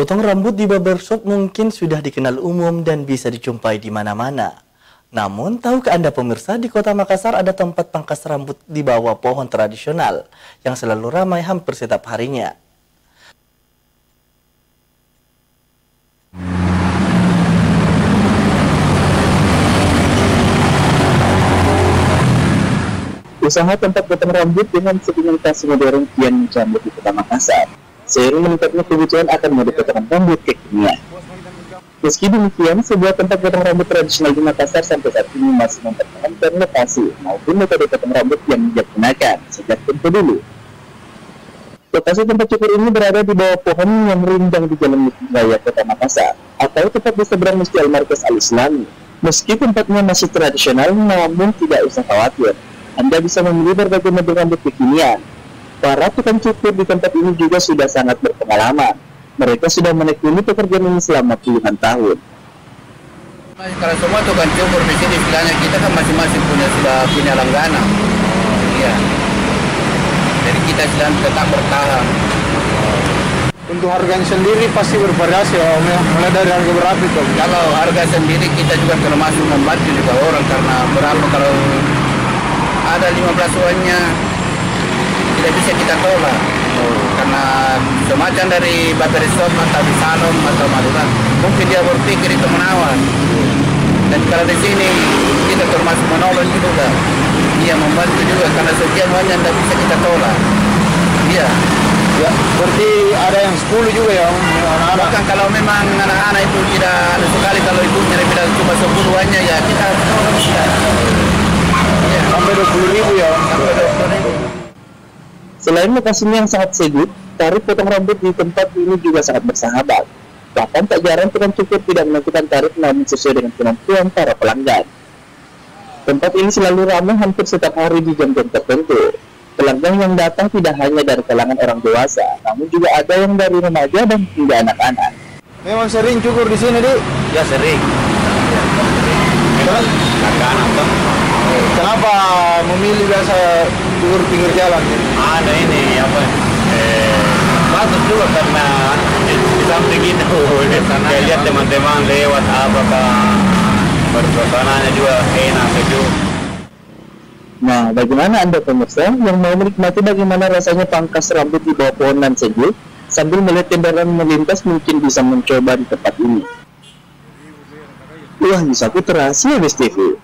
Potong rambut di barbershop mungkin sudah dikenal umum dan bisa dijumpai di mana-mana. Namun, tahukah Anda pemirsa, di Kota Makassar ada tempat pangkas rambut di bawah pohon tradisional yang selalu ramai hampir setiap harinya. Usaha tempat potong rambut dengan segmentasi modern kian menjamur di Kota Makassar. Seiring meningkatnya kebutuhan akan mode potongan rambut kekinian. Meski demikian, sebuah tempat potong rambut tradisional di Makassar sampai saat ini masih mempertahankan lokasi maupun metode potong rambut yang digunakan sejak tempo dulu. Lokasi tempat cukur ini berada di bawah pohon yang rindang di Jalan Raya Kota Makassar, atau tepat di seberang Masjid Al-Markaz Al-Islami. Meski tempatnya masih tradisional, namun tidak usah khawatir. Anda bisa memilih berbagai model rambut kekinian. Para tukang cukur di tempat ini juga sudah sangat berpengalaman. Mereka sudah menekuni pekerjaan ini selama puluhan tahun. Kalau semua tukang cukur di sini istilahnya kita kan masing-masing sudah punya langganan. Iya. Jadi kita sedang tetap bertahan. Untuk harganya sendiri pasti bervariasi, mulai dari harga berapa itu? Kalau harga sendiri kita juga termasuk membantu juga orang, karena berapa kalau ada 15 uangnya tidak bisa kita tolak. Karena semacam dari barbershop atau di salon atau maluran, mungkin dia berpikir itu menawar. Dan kalau di sini kita termasuk menolong juga, dia membantu juga karena setiap uangnya tidak bisa kita tolak. Iya. Ya, berarti ada yang 10 juga ya anak-anak. Bahkan kalau memang anak-anak itu tidak ada sekali, kalau ibunya bila cuma 10 uangnya ya kita tolong tidak. Ya. Sampai 20.000 ya. Sampai 20.000. Selain lokasinya yang sangat sejuk, tarif potong rambut di tempat ini juga sangat bersahabat. Bahkan tak jarang tukang cukur tidak menentukan tarif namun sesuai dengan kemampuan para pelanggan. Tempat ini selalu ramai hampir setiap hari di jam-jam tertentu. Pelanggan yang datang tidak hanya dari kalangan orang dewasa, namun juga ada yang dari remaja dan hingga anak-anak. Memang sering cukur di sini, Dik? Ya sering. Terus? Anak-anak tuh. Kenapa memilih biasa cukur pinggir jalan? Ada ini apa? Bagus juga karena di samping itu saya lihat teman-teman lewat apakah bersuasananya juga enak sejuk. Nah, bagaimana Anda pemirsa yang mau menikmati bagaimana rasanya pangkas rambut di bawah pohonan sejuk sambil melihat kendaraan melintas, mungkin bisa mencoba di tempat ini. Wah, bisa aku terasi ya, Bes TV.